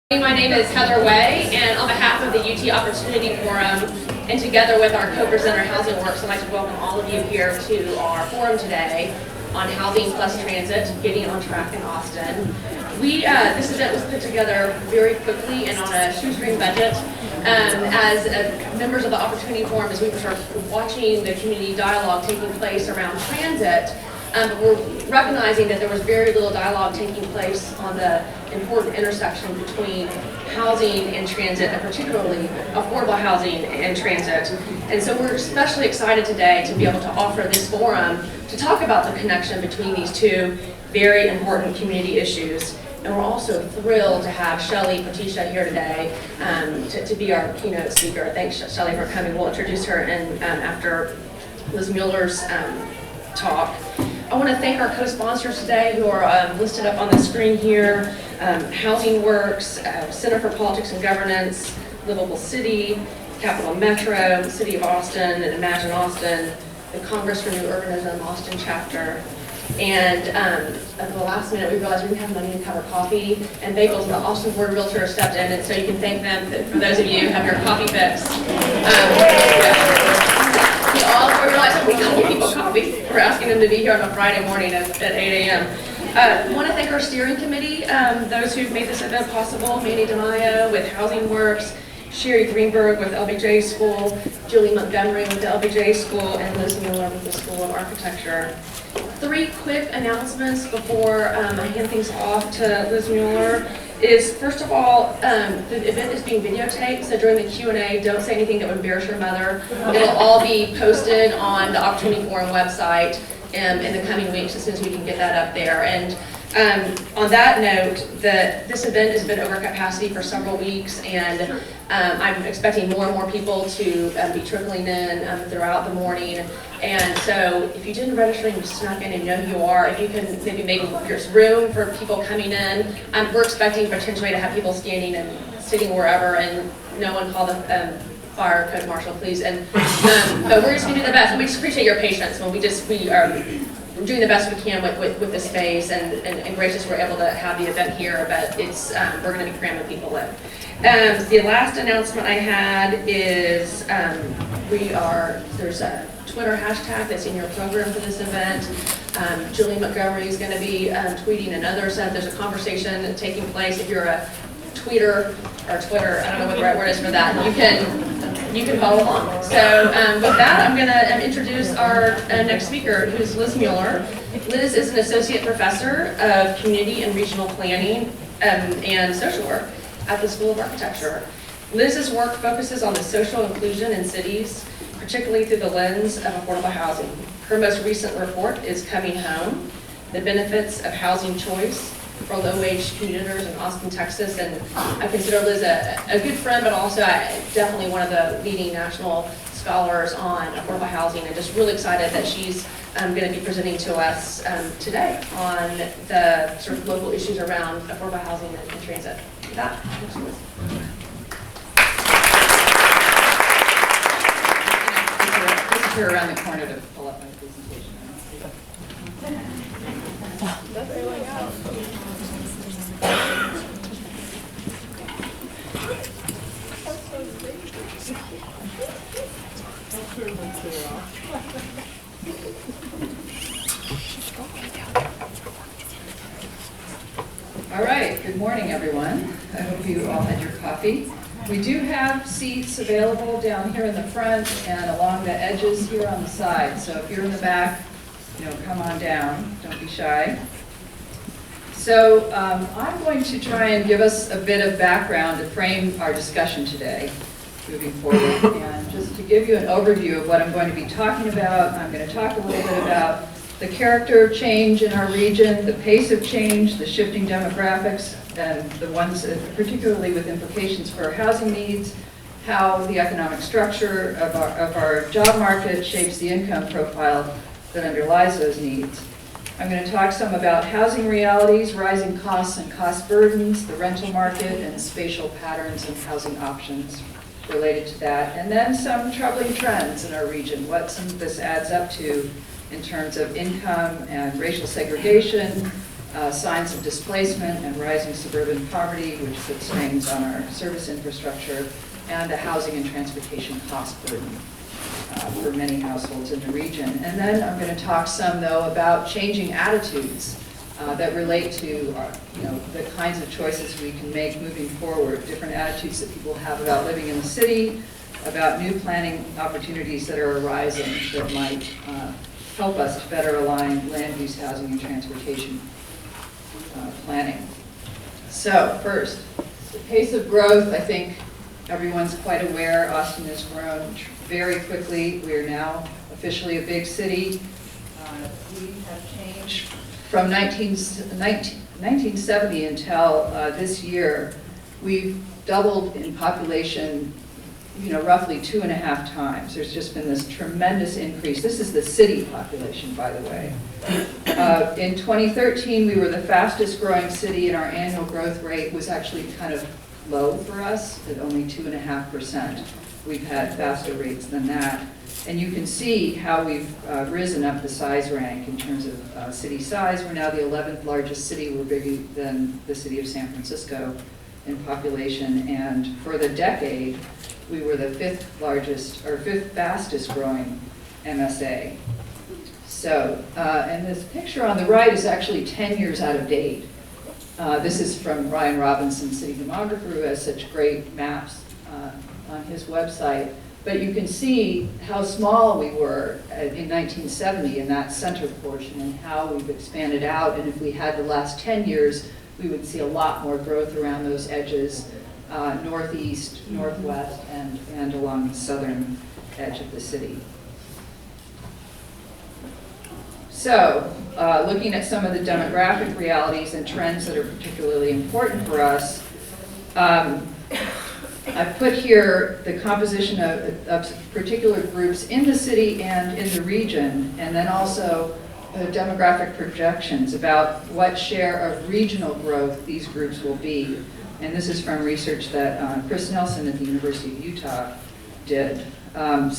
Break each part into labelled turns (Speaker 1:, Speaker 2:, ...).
Speaker 1: My name is Heather Way, and on behalf of the UT Opportunity Forum, and together with our co-presenter Housing Works, I'd like to welcome all of you here to our forum today on housing plus transit, getting on track in Austin. This event was put together very quickly and on a shoestring budget. As members of the Opportunity Forum, as we were watching the community dialogue taking place around transit, but we're recognizing that there was very little dialogue taking place on the important intersection between housing and transit, and particularly affordable housing and transit. And so we're especially excited today to be able to offer this forum to talk about the connection between these two very important community issues. And we're also thrilled to have Shelley Patricia here today to be our keynote speaker. Thanks, Shelley, for coming. We'll introduce her after Liz Mueller's talk. I want to thank our co-sponsors today who are listed up on the screen here. Housing Works, Center for Politics and Governance, Livable City, Capital Metro, the City of Austin, and Imagine Austin, the Congress for New Urbanism Austin chapter. And at the last minute, we realized we didn't have money to cover coffee and bagels, and the Austin Board Realtor stepped in, and so you can thank them for those of you who have your coffee fix. We realized we can't give people coffee. We're asking them to be here on a Friday morning at 8 a.m. I want to thank our steering committee, those who've made this event possible: Manny DeMaio with Housing Works, Sherry Greenberg with LBJ School, Julie Montgomery with the LBJ School, and Liz Mueller with the School of Architecture. Three quick announcements before I hand things off to Liz Mueller. First of all, the event is being videotaped, so during the Q&A, don't say anything that would embarrass your mother. It'll all be posted on the Opportunity Forum website in the coming weeks as soon as we can get that up there. And on that note, this event has been over capacity for several weeks, and I'm expecting more and more people to be trickling in throughout the morning. And so if you didn't register and you snuck in and you know who you are, if you can maybe make there's room for people coming in. We're expecting potentially to have people standing and sitting wherever, and no one call the fire code marshal, please. But we're just going to do the best. And we just appreciate your patience when we're doing the best we can with the space, and gracious we're able to have the event here, but we're going to be cramming people in. The last announcement I had is there's a Twitter hashtag that's in your program for this event. Julie Montgomery is going to be tweeting another. So there's a conversation taking place. If you're a tweeter or Twitter, I don't know what the right word is for that, you can follow along. So with that, I'm going to introduce our next speaker, who's Liz Mueller. Liz is an associate professor of community and regional planning and social work at the School of Architecture. Liz's work focuses on the social inclusion in cities, particularly through the lens of affordable housing. Her most recent report is Coming Home: The Benefits of Housing Choice for Low-Wage Commuters in Austin, Texas. And I consider Liz a good friend, but also definitely one of the leading national scholars on affordable housing, and just really excited that she's going to be presenting to us today on the sort of local issues around affordable housing and transit. With that, thanks, Liz.
Speaker 2: Here around the corner to pull up my presentation. All right, good morning, everyone. I hope you all had your coffee. We do have seats available down here in the front and along the edges here on the side. So if you're in the back, come on down. Don't be shy. So I'm going to try and give us a bit of background to frame our discussion today, moving forward. And just to give you an overview of what I'm going to be talking about, I'm going to talk a little bit about the character of change in our region, the pace of change, the shifting demographics, and the ones particularly with implications for our housing needs, how the economic structure of our job market shapes the income profile that underlies those needs. I'm going to talk some about housing realities, rising costs and cost burdens, the rental market, and spatial patterns and housing options related to that, and then some troubling trends in our region, what some of this adds up to in terms of income and racial segregation, signs of displacement and rising suburban poverty, which puts strains on our service infrastructure, and a housing and transportation cost burden for many households in the region. And then I'm going to talk some, though, about changing attitudes that relate to the kinds of choices we can make moving forward, different attitudes that people have about living in the city, about new planning opportunities that are arising that might help us to better align land use, housing, and transportation planning. So first, the pace of growth, I think everyone's quite aware. Austin has grown very quickly. We are now officially a big city. We have changed from 1970 until this year. We've doubled in population, roughly 2.5 times. There's just been this tremendous increase. This is the city population, by the way. In 2013, we were the fastest growing city, and our annual growth rate was actually kind of low for us at only 2.5%. We've had faster rates than that. And you can see how we've risen up the size rank in terms of city size. We're now the 11th largest city. We're bigger than the city of San Francisco in population. And for the decade, we were the 5th fastest growing MSA. So, and this picture on the right is actually 10 years out of date. This is from Ryan Robinson, city demographer, who has such great maps on his website. But you can see how small we were in 1970 in that center portion and how we've expanded out. And if we had the last 10 years, we would see a lot more growth around those edges, northeast, northwest, and along the southern edge of the city. So, looking at some of the demographic realities and trends that are particularly important for us, I've put here the composition of particular groups in the city and in the region, and then also demographic projections about what share of regional growth these groups will be. And this is from research that Chris Nelson at the University of Utah did. In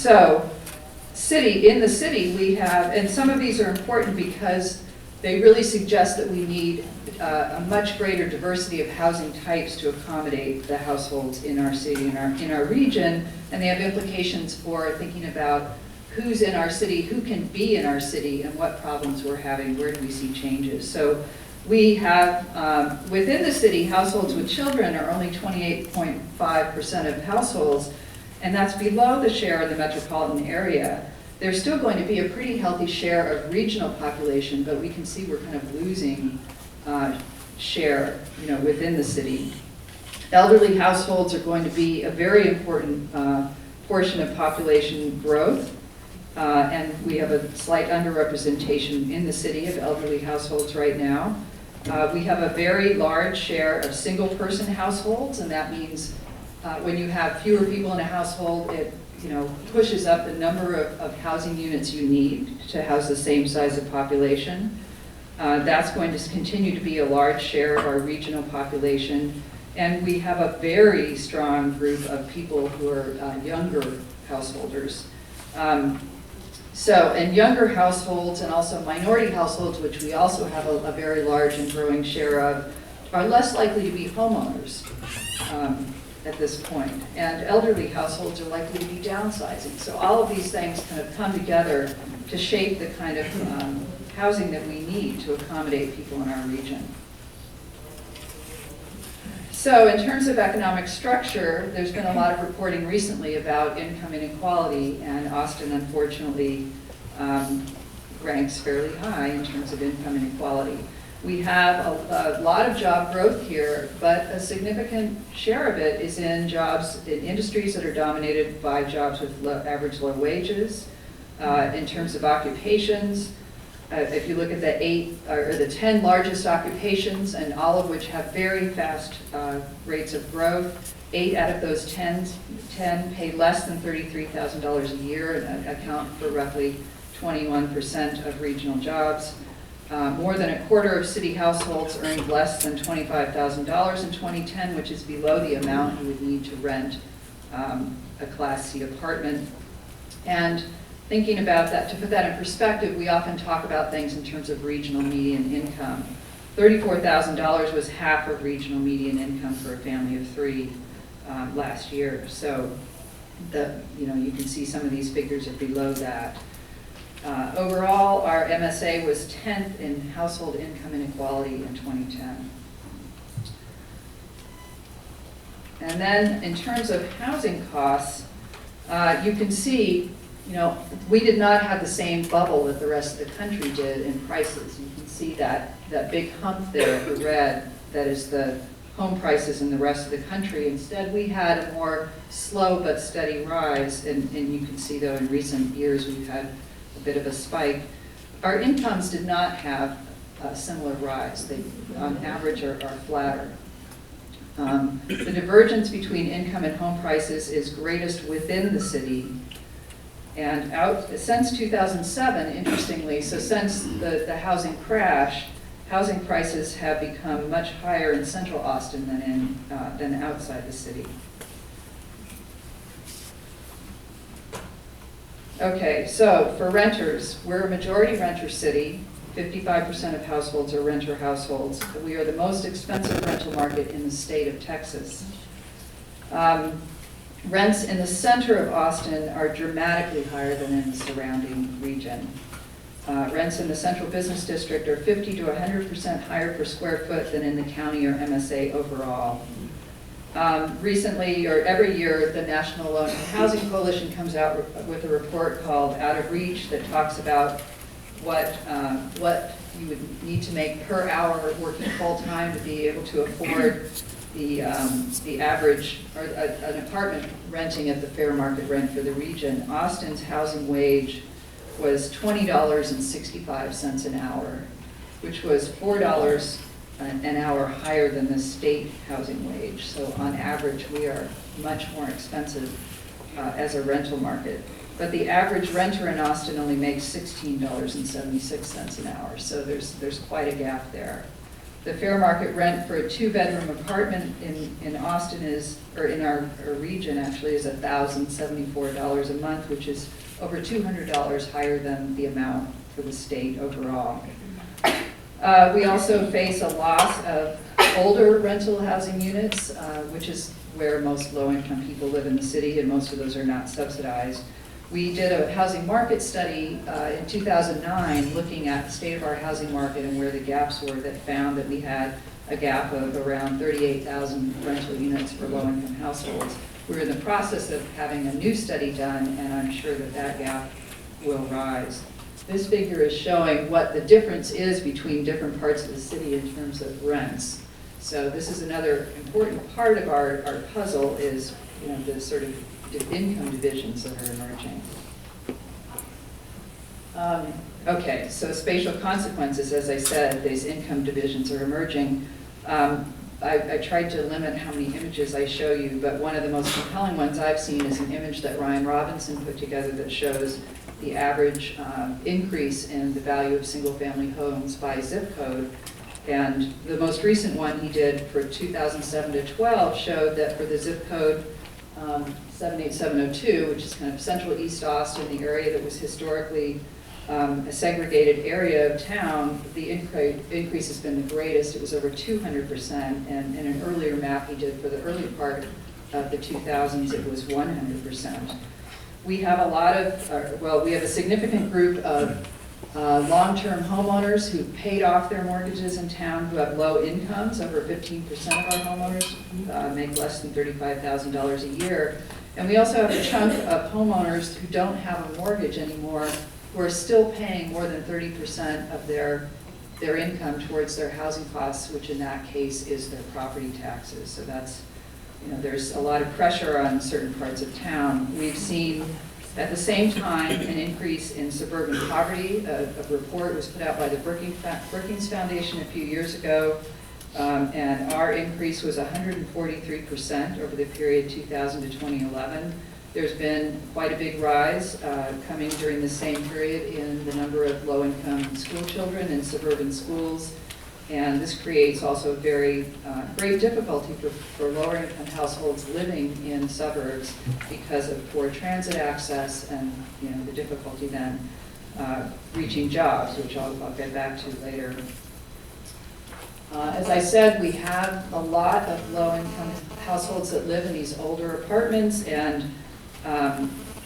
Speaker 2: the city we have, and some of these are important because they really suggest that we need a much greater diversity of housing types to accommodate the households in our city, in our region, and they have implications for thinking about who's in our city, who can be in our city, and what problems we're having, where do we see changes. So we have, within the city, households with children are only 28.5% of households, and that's below the share in the metropolitan area. There's still going to be a pretty healthy share of regional population, but we can see we're kind of losing share, within the city. Elderly households are going to be a very important portion of population growth, and we have a slight underrepresentation in the city of elderly households right now. We have a very large share of single-person households, and that means when you have fewer people in a household, it pushes up the number of housing units you need to house the same size of population. That's going to continue to be a large share of our regional population. And we have a very strong group of people who are younger householders. And younger households and also minority households, which we also have a very large and growing share of, are less likely to be homeowners at this point. And elderly households are likely to be downsizing. So all of these things kind of come together to shape the kind of housing that we need to accommodate people in our region. So in terms of economic structure, there's been a lot of reporting recently about income inequality, and Austin, unfortunately, ranks fairly high in terms of income inequality. We have a lot of job growth here, but a significant share of it is in jobs, in industries that are dominated by jobs with average low wages. In terms of occupations, if you look at the 10 largest occupations, and all of which have very fast rates of growth, 8 out of those 10 pay less than $33,000 a year and account for roughly 21% of regional jobs. More than a quarter of city households earned less than $25,000 in 2010, which is below the amount you would need to rent a Class C apartment. And thinking about that, to put that in perspective, we often talk about things in terms of regional median income. $34,000 was half of regional median income for a family of 3 last year. So you can see some of these figures are below that. Overall, our MSA was 10th in household income inequality in 2010. And then in terms of housing costs, you can see, we did not have the same bubble that the rest of the country did in prices. You can see that big hump there, the red, that is the home prices in the rest of the country. Instead, we had a more slow but steady rise, and you can see, though, in recent years we've had a bit of a spike. Our incomes did not have a similar rise. They, on average, are flatter. The divergence between income and home prices is greatest within the city. And since 2007, interestingly, so since the housing crash, housing prices have become much higher in central Austin than outside the city. Okay, so for renters, we're a majority renter city. 55% of households are renter households. We are the most expensive rental market in the state of Texas. Rents in the center of Austin are dramatically higher than in the surrounding region. Rents in the central business district are 50 to 100% higher per square foot than in the county or MSA overall. Recently, or every year, the National Low Income Housing Coalition comes out with a report called Out of Reach that talks about what you would need to make per hour working full-time to be able to afford the average, or an apartment renting at the fair market rent for the region. Austin's housing wage was $20.65 an hour, which was $4 an hour higher than the state housing wage. So on average, we are much more expensive as a rental market. But the average renter in Austin only makes $16.76 an hour, so there's quite a gap there. The fair market rent for a 2-bedroom apartment in Austin is, or in our region actually, is $1,074 a month, which is over $200 higher than the amount for the state overall. We also face a loss of older rental housing units, which is where most low-income people live in the city, and most of those are not subsidized. We did a housing market study in 2009 looking at the state of our housing market and where the gaps were, that found that we had a gap of around 38,000 rental units for low-income households. We're in the process of having a new study done, and I'm sure that gap will rise. This figure is showing what the difference is between different parts of the city in terms of rents. So this is another important part of our puzzle, is the sort of income divisions that are emerging. Okay, so spatial consequences, as I said, these income divisions are emerging. I tried to limit how many images I show you, but one of the most compelling ones I've seen is an image that Ryan Robinson put together that shows the average increase in the value of single-family homes by zip code. And the most recent one he did for 2007 to 12 showed that for the zip code 78702, which is kind of central East Austin, the area that was historically a segregated area of town, the increase has been the greatest. It was over 200%, and in an earlier map he did for the early part of the 2000s, it was 100%. We have we have a significant group of long-term homeowners who paid off their mortgages in town who have low incomes. Over 15% of our homeowners make less than $35,000 a year. And we also have a chunk of homeowners who don't have a mortgage anymore, who are still paying more than 30% of their income towards their housing costs, which in that case is their property taxes. So that's, there's a lot of pressure on certain parts of town. We've seen at the same time an increase in suburban poverty. A report was put out by the Brookings Foundation a few years ago, and our increase was 143% over the period 2000 to 2011. There's been quite a big rise coming during the same period in the number of low-income school children in suburban schools. And this creates also very great difficulty for lower-income households living in suburbs because of poor transit access and the difficulty then reaching jobs, which I'll get back to later. As I said, we have a lot of low-income households that live in these older apartments, and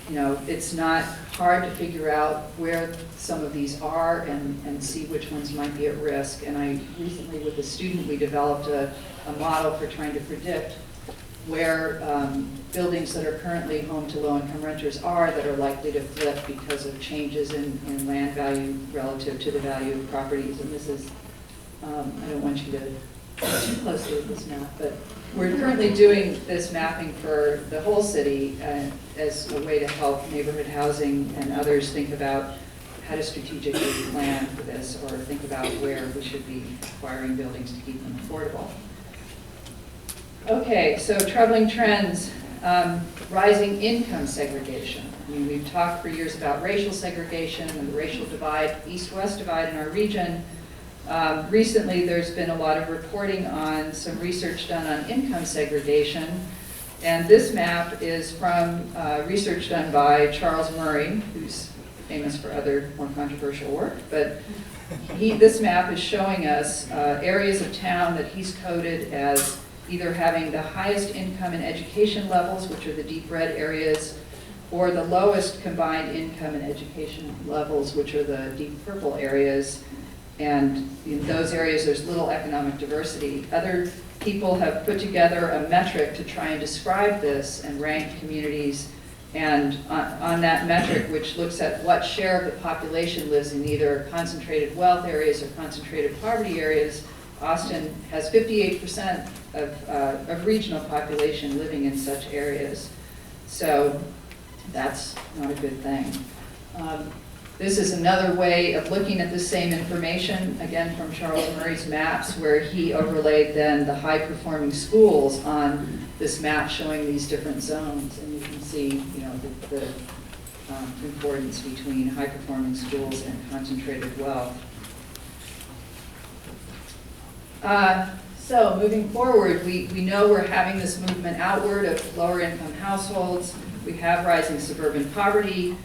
Speaker 2: you know, it's not hard to figure out where some of these are and see which ones might be at risk. And I recently, with a student, we developed a model for trying to predict where buildings that are currently home to low-income renters are that are likely to flip because of changes in land value relative to the value of properties. And this is, I don't want you to get too closely with this map, but we're currently doing this mapping for the whole city as a way to help neighborhood housing and others think about how to strategically plan for this, or think about where we should be acquiring buildings to keep them affordable. Okay, so troubling trends, rising income segregation. I mean, we've talked for years about racial segregation and the racial divide, east-west divide in our region. Recently, there's been a lot of reporting on some research done on income segregation. And this map is from research done by Charles Murray, who's famous for other more controversial work. But this map is showing us areas of town that he's coded as either having the highest income and education levels, which are the deep red areas, or the lowest combined income and education levels, which are the deep purple areas. And in those areas, there's little economic diversity. Other people have put together a metric to try and describe this and rank communities. And on that metric, which looks at what share of the population lives in either concentrated wealth areas or concentrated poverty areas, Austin has 58% of regional population living in such areas. So that's not a good thing. This is another way of looking at the same information, again from Charles Murray's maps, where he overlaid then the high-performing schools on this map showing these different zones. And you can see, you know, the importance between high-performing schools and concentrated wealth. So moving forward, we know we're having this movement outward of lower income households. We have rising suburban poverty.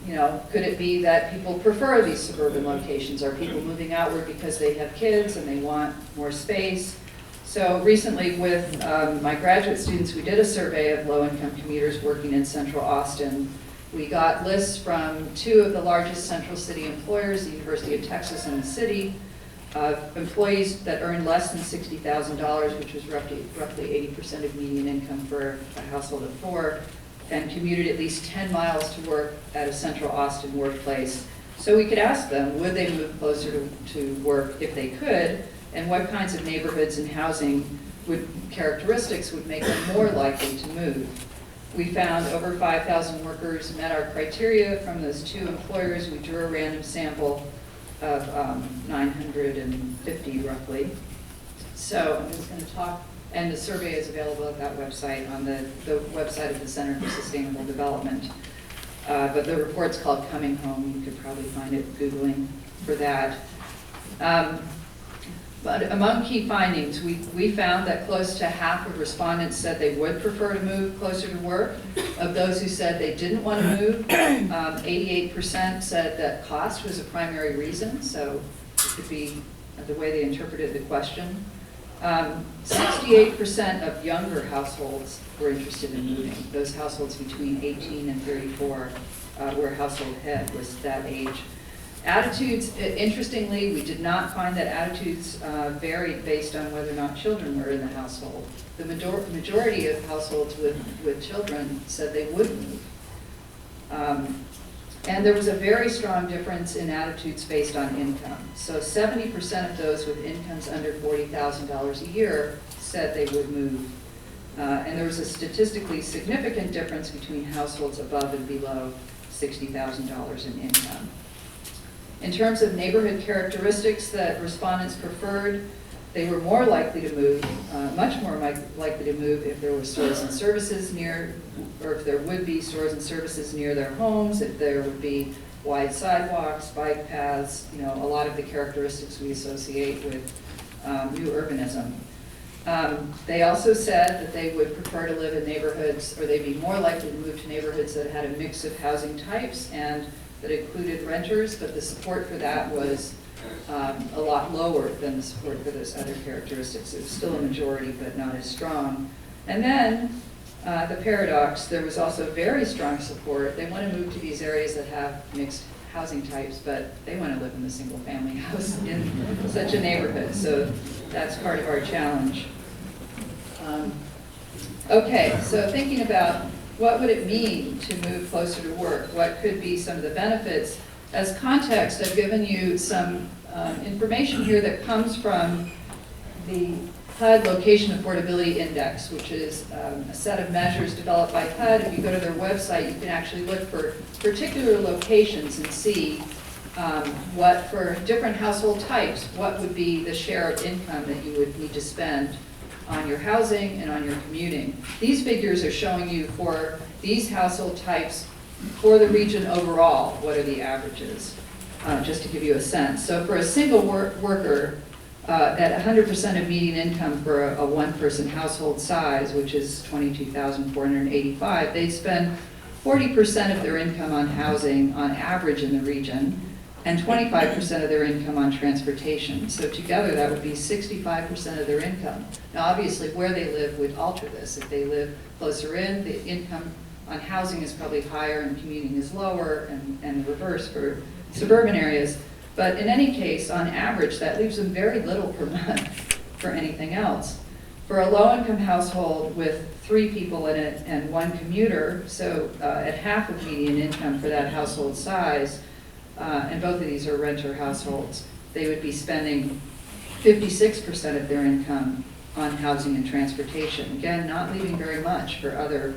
Speaker 2: You know, could it be that people prefer these suburban locations? Are people moving outward because they have kids and they want more space? So recently with my graduate students, we did a survey of low-income commuters working in central Austin. We got lists from two of the largest central city employers, the University of Texas and the city, of employees that earn less than $60,000, which was roughly 80% of median income for a household of four, and commuted at least 10 miles to work at a central Austin workplace. So we could ask them, would they move closer to work if they could, and what kinds of neighborhoods and housing characteristics would make them more likely to move. We found over 5,000 workers met our criteria from those two employers. We drew a random sample of 950 roughly. So I'm just going to talk, and the survey is available at that website, on the website of the Center for Sustainable Development. But the report's called Coming Home. You could probably find it Googling for that. But among key findings, we found that close to half of respondents said they would prefer to move closer to work. Of those who said they didn't want to move, 88% said that cost was a primary reason, so it could be the way they interpreted the question. 68% of younger households were interested in moving. Those households between 18 and 34, where household head was that age. Attitudes, interestingly, we did not find that attitudes varied based on whether or not children were in the household. The majority of households with children said they would move. And there was a very strong difference in attitudes based on income. So 70% of those with incomes under $40,000 a year said they would move. And there was a statistically significant difference between households above and below $60,000 in income. In terms of neighborhood characteristics that respondents preferred, they were more likely to move, much more likely to move if there were stores and services near, or if there would be stores and services near their homes, if there would be wide sidewalks, bike paths, you know, a lot of the characteristics we associate with new urbanism. They also said that they would prefer to live in neighborhoods, or they'd be more likely to move to neighborhoods that had a mix of housing types and that included renters, but the support for that was a lot lower than the support for those other characteristics. It was still a majority, but not as strong. And then the paradox, there was also very strong support. They want to move to these areas that have mixed housing types, but they want to live in a single family house in such a neighborhood. So that's part of our challenge. Okay, so thinking about what would it mean to move closer to work? What could be some of the benefits? As context, I've given you some information here that comes from the HUD Location Affordability Index, which is a set of measures developed by HUD. If you go to their website, you can actually look for particular locations and see what, for different household types, what would be the share of income that you would need to spend on your housing and on your commuting. These figures are showing you for these household types for the region overall, what are the averages, just to give you a sense. So for a single worker, at 100% of median income for a one-person household size, which is $22,485, they spend 40% of their income on housing on average in the region, and 25% of their income on transportation. So together that would be 65% of their income. Now obviously where they live would alter this. If they live closer in, the income on housing is probably higher and commuting is lower, and the reverse for suburban areas. But in any case, on average, that leaves them very little per month for anything else. For a low-income household with 3 people in it and 1 commuter, so at half of median income for that household size, and both of these are renter households, they would be spending 56% of their income on housing and transportation. Again, not leaving very much for other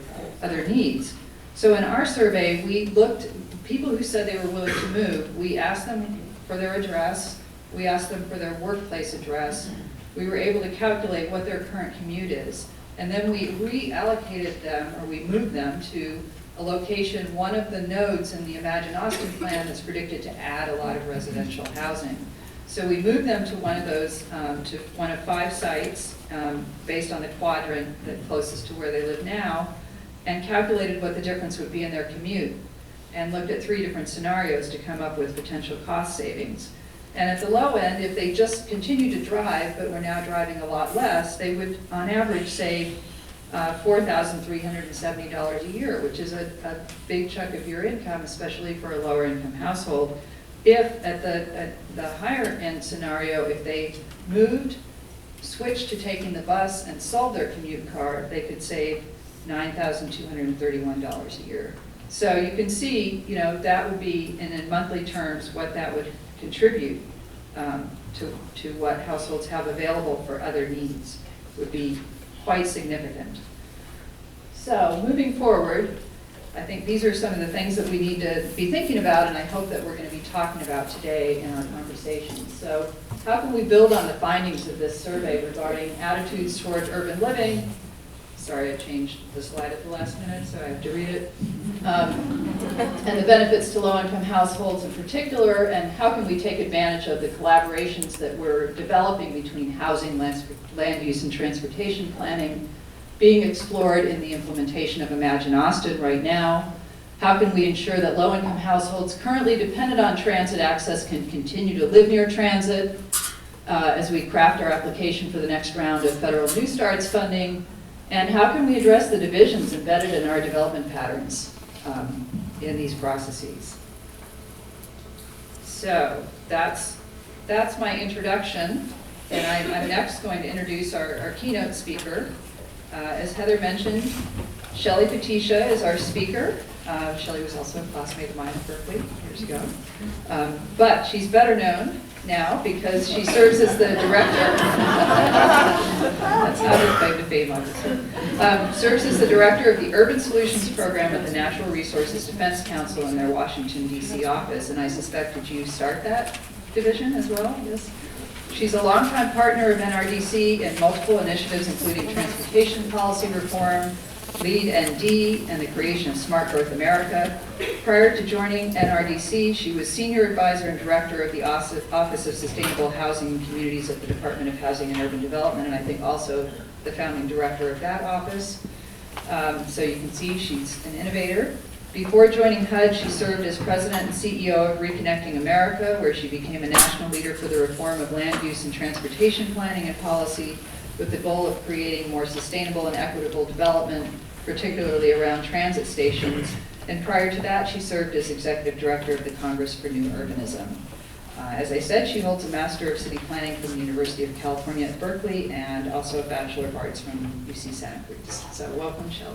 Speaker 2: needs. So in our survey, we looked, people who said they were willing to move, we asked them for their address, we asked them for their workplace address, we were able to calculate what their current commute is, and then we reallocated them, or we moved them to a location, one of the nodes in the Imagine Austin plan that's predicted to add a lot of residential housing. So we moved them to one of those, to one of 5 sites, based on the quadrant that's closest to where they live now, and calculated what the difference would be in their commute, and looked at 3 different scenarios to come up with potential cost savings. And at the low end, if they just continue to drive, but were now driving a lot less, they would, on average, save $4,370 a year, which is a big chunk of your income, especially for a lower income household. If at the higher end scenario, if they moved, switched to taking the bus and sold their commute car, they could save $9,231 a year. So you can see, that would be, in monthly terms, what that would contribute to what households have available for other needs. Would be quite significant. So moving forward, I think these are some of the things that we need to be thinking about, and I hope that we're going to be talking about today in our conversation. So how can we build on the findings of this survey regarding attitudes toward urban living? Sorry, I changed the slide at the last minute, so I have to read it. And the benefits to low-income households in particular, and how can we take advantage of the collaborations that we're developing between housing, land use, and transportation planning being explored in the implementation of Imagine Austin right now. How can we ensure that low-income households currently dependent on transit access can continue to live near transit as we craft our application for the next round of federal New Starts funding? And how can we address the divisions embedded in our development patterns in these processes? So that's my introduction, and I'm next going to introduce our keynote speaker. As Heather mentioned, Shelley Patisha is our speaker. Shelley was also a classmate of mine at Berkeley years ago. But she's better known now because she serves as the director. That's not her claim to fame, obviously. Serves as the director of the Urban Solutions Program at the Natural Resources Defense Council in their Washington, D.C. office. And I suspect that you start that division as well? Yes. She's a longtime partner of NRDC in multiple initiatives, including transportation policy reform, LEAD ND, and the creation of Smart Growth America. Prior to joining NRDC, she was Senior Advisor and Director of the Office of Sustainable Housing and Communities at the Department of Housing and Urban Development, and I think also the founding director of that office. So you can see she's an innovator Before joining HUD, she served as president and CEO of Reconnecting America, where she became a national leader for the reform of land use and transportation planning and policy with the goal of creating more sustainable and equitable development, particularly around transit stations. And prior to that, she served as executive director of the Congress for New Urbanism. As I said, she holds a Master of City Planning from the University of California at Berkeley and also a Bachelor of Arts from UC Santa Cruz. So welcome, Shelley.